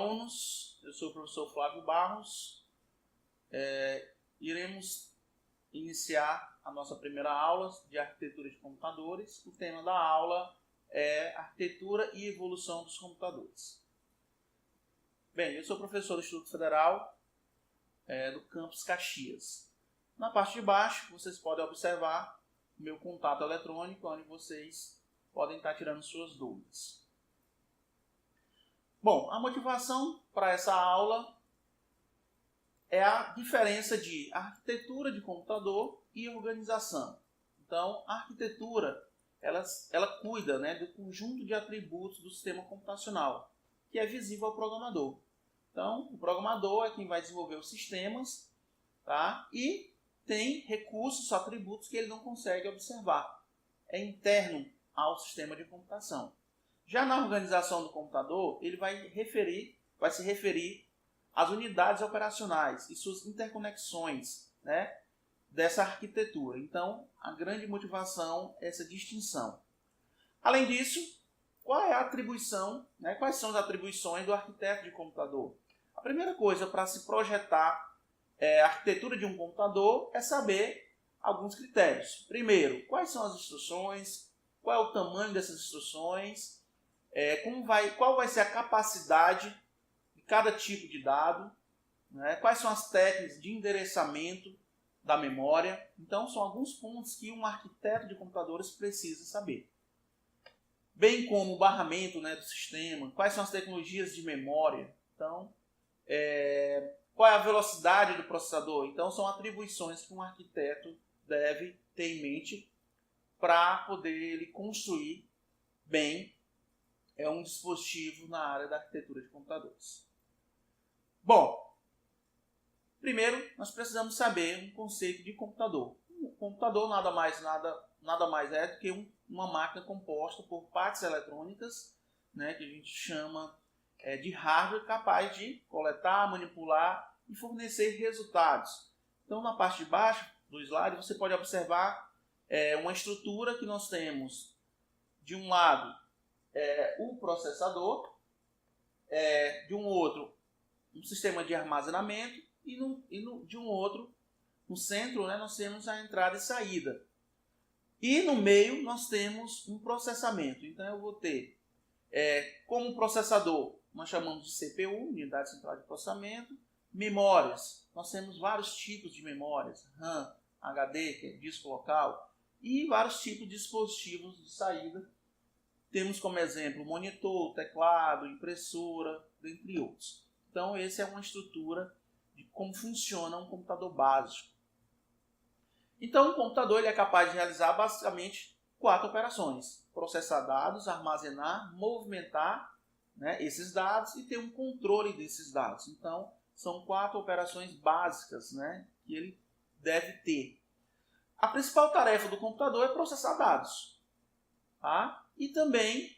alunos, eu sou o professor Flávio Barros. Iremos iniciar a nossa primeira aula de arquitetura de computadores. O tema da aula é arquitetura e evolução dos computadores. Bem, eu sou professor do Instituto Federal do campus Caxias. Na parte de baixo, vocês podem observar o meu contato eletrônico, onde vocês podem estar tirando suas dúvidas. Bom, a motivação para essa aula é a diferença de arquitetura de computador e organização. Então, a arquitetura ela cuida, do conjunto de atributos do sistema computacional, que é visível ao programador. Então, o programador é quem vai desenvolver os sistemas, tá? E tem recursos, atributos que ele não consegue observar. É interno ao sistema de computação. Já na organização do computador, ele vai se referir às unidades operacionais e suas interconexões, dessa arquitetura. Então, a grande motivação é essa distinção. Além disso, qual é a atribuição, quais são as atribuições do arquiteto de computador? A primeira coisa para se projetar a arquitetura de um computador é saber alguns critérios. Primeiro, quais são as instruções, qual é o tamanho dessas instruções, qual vai ser a capacidade de cada tipo de dado, quais são as técnicas de endereçamento da memória. Então, são alguns pontos que um arquiteto de computadores precisa saber. Bem como o barramento do sistema, quais são as tecnologias de memória, então, qual é a velocidade do processador. Então, são atribuições que um arquiteto deve ter em mente para poder ele construir bem um dispositivo na área da arquitetura de computadores. Bom, primeiro nós precisamos saber um conceito de computador. Um computador nada mais é do que uma máquina composta por partes eletrônicas, que a gente chama de hardware, capaz de coletar, manipular e fornecer resultados. Então, na parte de baixo do slide, você pode observar uma estrutura que nós temos, de um lado, o processador, de um outro, um sistema de armazenamento e de um outro, no centro, nós temos a entrada e saída. E no meio nós temos um processamento. Então eu vou ter, como processador, nós chamamos de CPU, Unidade Central de Processamento, memórias. Nós temos vários tipos de memórias, RAM, HD, que é disco local, e vários tipos de dispositivos de saída. Temos como exemplo monitor, teclado, impressora, dentre outros. Então, essa é uma estrutura de como funciona um computador básico. Então, o computador ele é capaz de realizar basicamente 4 operações: processar dados, armazenar, movimentar esses dados e ter um controle desses dados. Então, são 4 operações básicas que ele deve ter. A principal tarefa do computador é processar dados. Tá? E também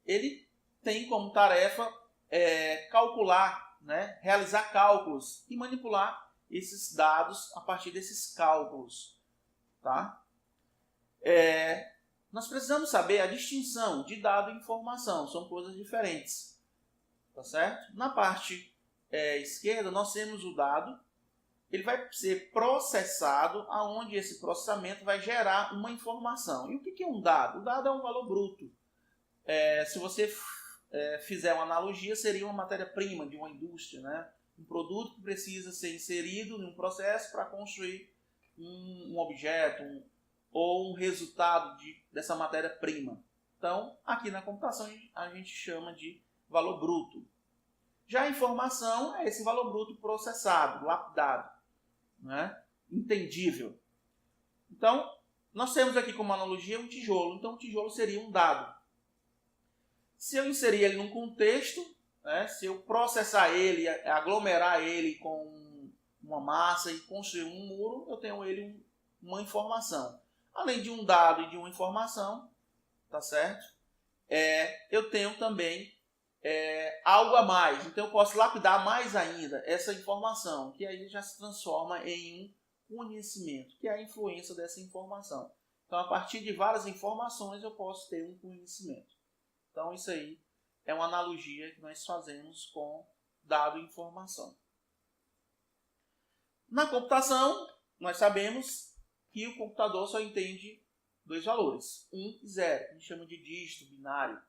ele tem como tarefa calcular, realizar cálculos e manipular esses dados a partir desses cálculos. Tá? Nós precisamos saber a distinção de dado e informação, são coisas diferentes. Tá certo? Na parte esquerda nós temos o dado, ele vai ser processado, aonde esse processamento vai gerar uma informação. E o que é um dado? O dado é um valor bruto. Se você fizer uma analogia, seria uma matéria-prima de uma indústria, um produto que precisa ser inserido em um processo para construir um objeto ou um resultado dessa matéria-prima. Então, aqui na computação a gente chama de valor bruto. Já a informação é esse valor bruto processado, lapidado, entendível. Então, nós temos aqui como analogia um tijolo. Então, o tijolo seria um dado. Se eu inserir ele num contexto, se eu processar ele, aglomerar ele com uma massa e construir um muro, eu tenho ele uma informação. Além de um dado e de uma informação, tá certo? Eu tenho também algo a mais. Então, eu posso lapidar mais ainda essa informação, que aí já se transforma em um conhecimento, que é a influência dessa informação. Então, a partir de várias informações, eu posso ter um conhecimento. Então, isso aí é uma analogia que nós fazemos com dado informação. Na computação, nós sabemos que o computador só entende dois valores, 1 e 0, a gente chama de dígito binário,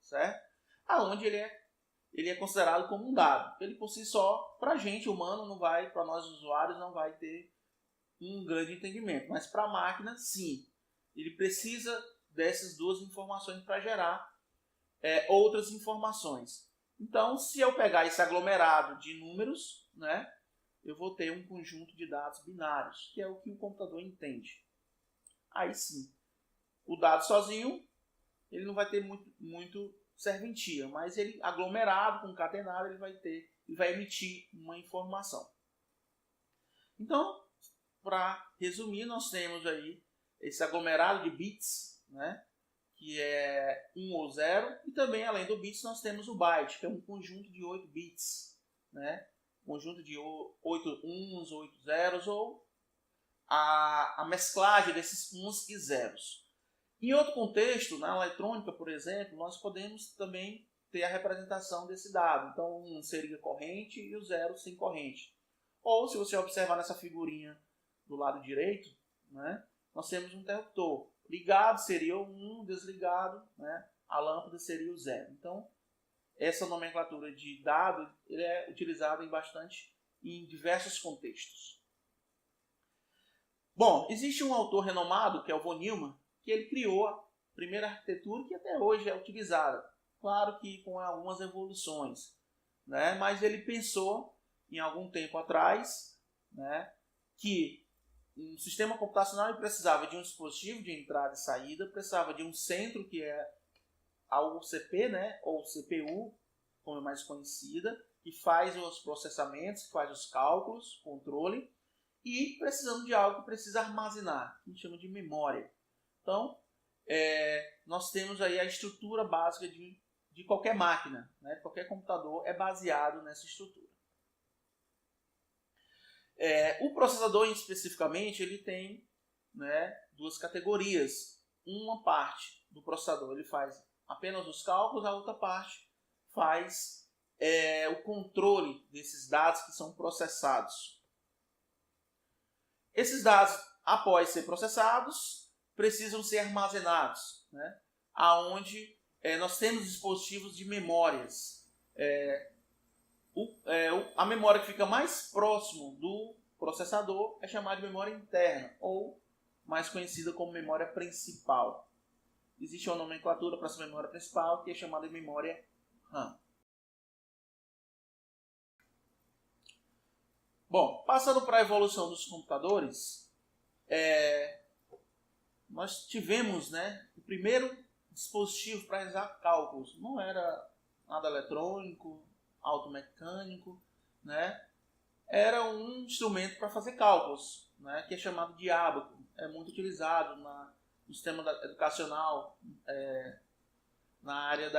certo? Aonde ele é considerado como um dado. Ele por si só, para a gente humano, não vai, para nós usuários, não vai ter um grande entendimento. Mas para a máquina, sim. Ele precisa dessas duas informações para gerar outras informações. Então, se eu pegar esse aglomerado de números, né, eu vou ter um conjunto de dados binários, que é o que o computador entende. Aí sim, o dado sozinho, ele não vai ter muito serventia, mas ele aglomerado, concatenado, ele vai emitir uma informação. Então, para resumir, nós temos aí esse aglomerado de bits, né, que é 1 ou 0, e também, além do bits, nós temos o byte, que é um conjunto de 8 bits, né, conjunto de 8 uns, 8 zeros, ou a mesclagem desses uns e zeros. Em outro contexto, na eletrônica, por exemplo, nós podemos também ter a representação desse dado. Então, o 1 seria corrente e o 0 sem corrente. Ou, se você observar nessa figurinha do lado direito, né, nós temos um interruptor. Ligado seria o 1, desligado, né, a lâmpada seria o 0. Então, essa nomenclatura de dado ele é utilizada em diversos contextos. Bom, existe um autor renomado, que é o von Neumann, que ele criou a primeira arquitetura que até hoje é utilizada. Claro que com algumas evoluções, né? Mas ele pensou, em algum tempo atrás, né, que um sistema computacional precisava de um dispositivo de entrada e saída, precisava de um centro, que é a UCP, né, ou CPU, como é mais conhecida, que faz os processamentos, que faz os cálculos, controle, e precisando de algo que precisa armazenar, que a gente chama de memória. Então, nós temos aí a estrutura básica de qualquer máquina, né? Qualquer computador é baseado nessa estrutura. O processador, especificamente, ele tem, né, duas categorias. Uma parte do processador ele faz apenas os cálculos, a outra parte faz o controle desses dados que são processados. Esses dados, após ser processados, precisam ser armazenados, né? Aonde nós temos dispositivos de memórias. A memória que fica mais próximo do processador é chamada de memória interna, ou mais conhecida como memória principal. Existe uma nomenclatura para essa memória principal que é chamada de memória RAM. Bom, passando para a evolução dos computadores, nós tivemos, né, o primeiro dispositivo para realizar cálculos. Não era nada eletrônico, automecânico, né? Era um instrumento para fazer cálculos, né, que é chamado de ábaco. É muito utilizado no sistema educacional, na área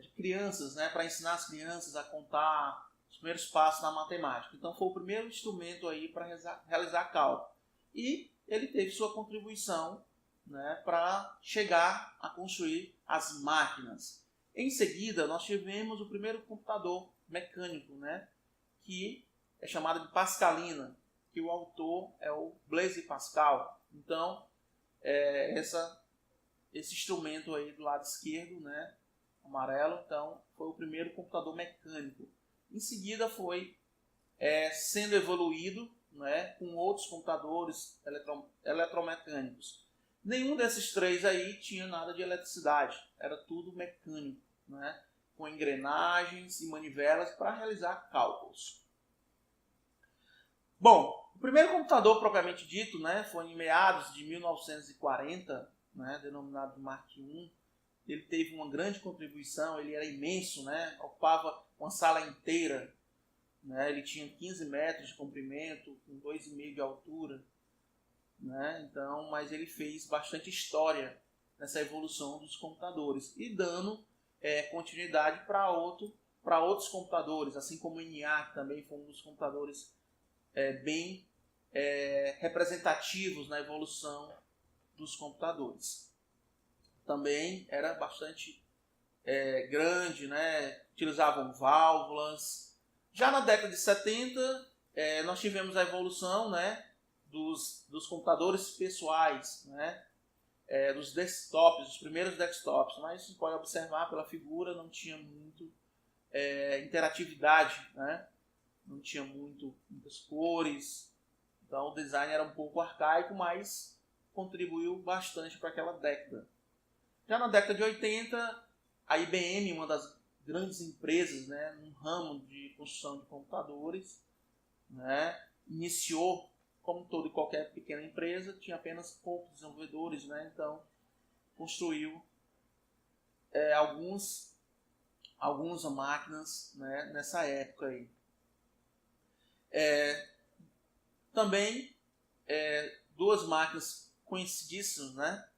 de crianças, né, para ensinar as crianças a contar os primeiros passos na matemática. Então foi o primeiro instrumento aí para realizar cálculo. E ele teve sua contribuição, né, para chegar a construir as máquinas. Em seguida, nós tivemos o primeiro computador mecânico, né, que é chamado de Pascalina, que o autor é o Blaise Pascal. Então, esse instrumento aí do lado esquerdo, né, amarelo, então, foi o primeiro computador mecânico. Em seguida, foi sendo evoluído, né, com outros computadores eletromecânicos. Nenhum desses três aí tinha nada de eletricidade, era tudo mecânico, né, com engrenagens e manivelas para realizar cálculos. Bom, o primeiro computador propriamente dito, né, foi em meados de 1940, né, denominado Mark I. Ele teve uma grande contribuição, ele era imenso, né, ocupava uma sala inteira. Né, ele tinha 15 metros de comprimento, com 2,5 de altura. Né, então, mas ele fez bastante história nessa evolução dos computadores e dando continuidade para outros computadores, assim como o ENIAC também foi um dos computadores bem representativos na evolução dos computadores. Também era bastante grande, né? Utilizavam válvulas. Já na década de 70, nós tivemos a evolução, né, dos computadores pessoais, né, dos desktops, os primeiros desktops. Mas você pode observar pela figura, não tinha muito interatividade, né? Não tinha muitas cores. Então o design era um pouco arcaico, mas contribuiu bastante para aquela década. Já na década de 80, a IBM, uma das grandes empresas, né, no ramo de construção de computadores, né, iniciou, como toda e qualquer pequena empresa, tinha apenas poucos desenvolvedores, né, então construiu algumas máquinas, né, nessa época aí. Também duas máquinas conhecidíssimas, né,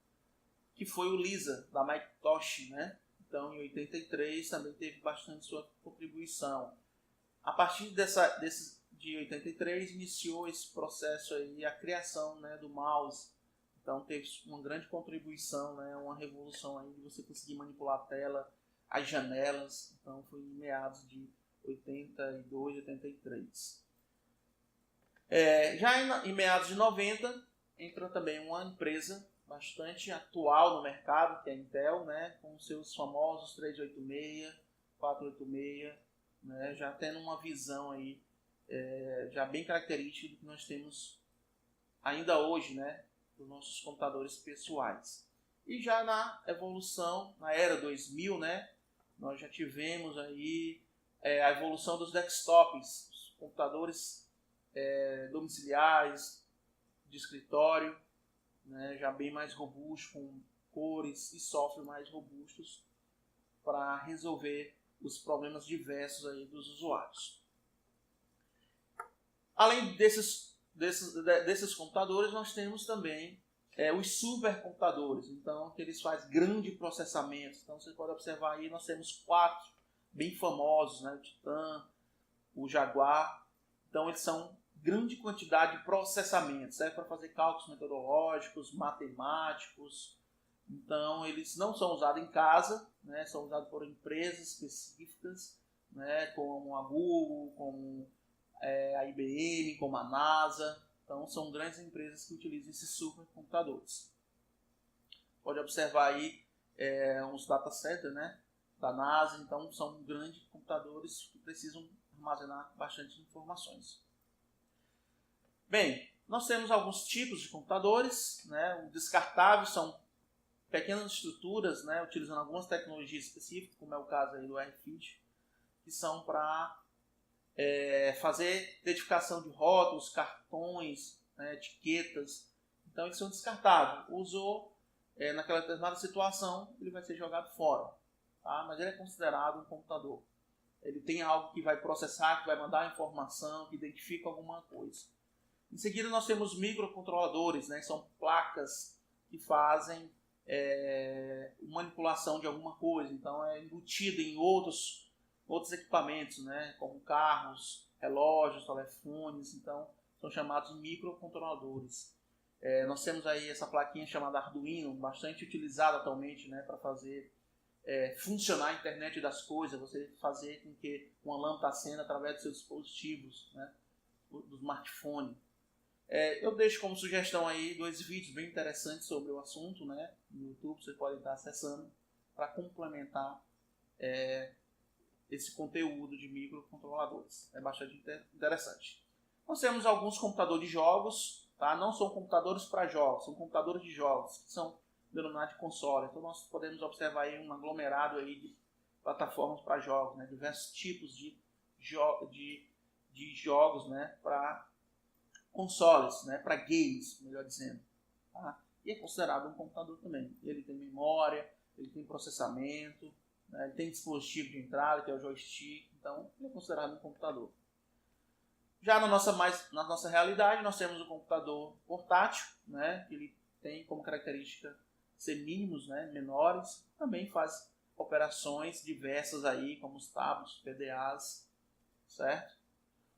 que foi o Lisa, da Macintosh, né? Então, em 83 também teve bastante sua contribuição. A partir de 83 iniciou esse processo aí, a criação, né, do mouse. Então teve uma grande contribuição, né, uma revolução aí de você conseguir manipular a tela, as janelas. Então foi em meados de 82, 83. Já em meados de 90 entra também uma empresa bastante atual no mercado, que é a Intel, né, com seus famosos 386, 486, né, já tendo uma visão aí, já bem característica do que nós temos ainda hoje, né, dos nossos computadores pessoais. E já na evolução, na era 2000, né, nós já tivemos aí a evolução dos desktops, os computadores domiciliares, de escritório, né, já bem mais robusto, com cores e software mais robustos para resolver os problemas diversos aí dos usuários. Além desses computadores, nós temos também os supercomputadores, então que eles fazem grande processamento. Então você pode observar aí, nós temos 4 bem famosos, né, o Titan, o Jaguar. Então eles são grande quantidade de processamento, serve para fazer cálculos metodológicos, matemáticos. Então eles não são usados em casa, né, são usados por empresas específicas, né, como a Google, como a IBM, como a NASA. Então são grandes empresas que utilizam esses supercomputadores. Pode observar aí uns data centers, né, da NASA. Então são grandes computadores que precisam armazenar bastante informações. Bem, nós temos alguns tipos de computadores, né? Os descartáveis são pequenas estruturas, né, utilizando algumas tecnologias específicas, como é o caso aí do RFID, que são para fazer identificação de rótulos, cartões, né, etiquetas. Então eles são descartáveis. Usou naquela determinada situação, ele vai ser jogado fora, tá? Mas ele é considerado um computador. Ele tem algo que vai processar, que vai mandar informação, que identifica alguma coisa. Em seguida nós temos microcontroladores, né? São placas que fazem manipulação de alguma coisa. Então é embutido em outros equipamentos, né? Como carros, relógios, telefones. Então são chamados microcontroladores. Nós temos aí essa plaquinha chamada Arduino, bastante utilizada atualmente, né? Para fazer funcionar a internet das coisas, você fazer com que uma lâmpada acenda através dos seus dispositivos, né? Do smartphone. Eu deixo como sugestão aí 2 vídeos bem interessantes sobre o assunto, né? No YouTube, você pode estar acessando para complementar esse conteúdo de microcontroladores. É bastante interessante. Nós temos alguns computadores de jogos, tá? Não são computadores para jogos, são computadores de jogos, que são denominados de console. Então nós podemos observar aí um aglomerado aí de plataformas para jogos, né? Diversos tipos de jogos, né? Para consoles, né, para games, melhor dizendo, tá? E é considerado um computador também. Ele tem memória, ele tem processamento, né, ele tem dispositivo de entrada, que é o joystick, então ele é considerado um computador. Já na nossa realidade, nós temos o computador portátil, né, que ele tem como característica ser mínimos, né, menores, também faz operações diversas aí, como os tablets, PDAs, certo?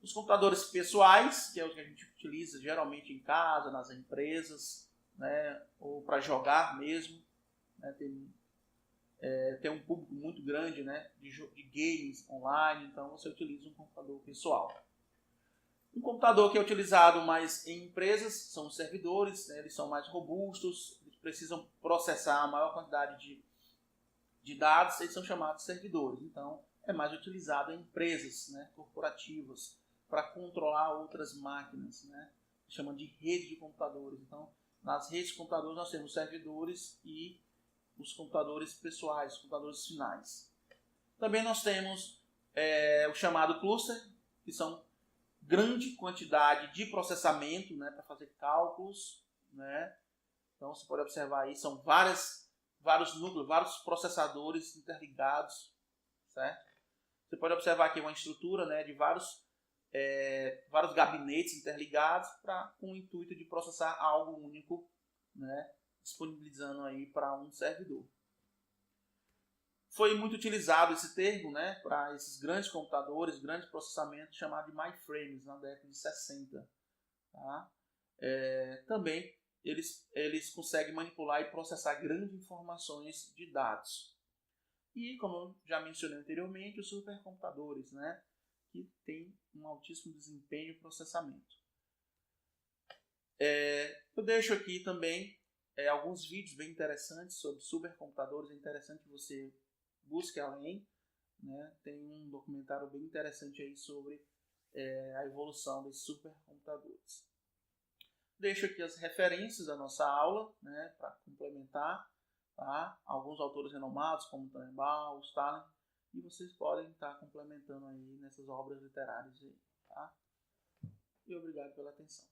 Os computadores pessoais, que é o que a gente utiliza geralmente em casa, nas empresas, né, ou para jogar mesmo, né, tem tem um público muito grande, né, de games online, então você utiliza um computador pessoal. Um computador que é utilizado mais em empresas são os servidores, né, eles são mais robustos, eles precisam processar a maior quantidade de dados, eles são chamados servidores. Então, é mais utilizado em empresas, né, corporativas, para controlar outras máquinas, né, chamam de rede de computadores. Então, nas redes de computadores nós temos servidores e os computadores pessoais, os computadores finais. Também nós temos o chamado cluster, que são grande quantidade de processamento, né, para fazer cálculos, né. Então você pode observar aí, são vários núcleos, vários processadores interligados, certo? Você pode observar aqui uma estrutura, né, de vários gabinetes interligados com o intuito de processar algo único, né, disponibilizando aí para um servidor. Foi muito utilizado esse termo, né, para esses grandes computadores, grandes processamentos, chamado de mainframes, na década de 60. Tá? Também eles conseguem manipular e processar grandes informações de dados. E, como eu já mencionei anteriormente, os supercomputadores, né, que têm um altíssimo desempenho e processamento. Eu deixo aqui também alguns vídeos bem interessantes sobre supercomputadores. É interessante que você busque além, né? Tem um documentário bem interessante aí sobre a evolução desses supercomputadores. Deixo aqui as referências da nossa aula, né, para complementar, tá? Alguns autores renomados como Tannenbaum, Stalin, e vocês podem estar complementando aí nessas obras literárias aí, tá? E obrigado pela atenção.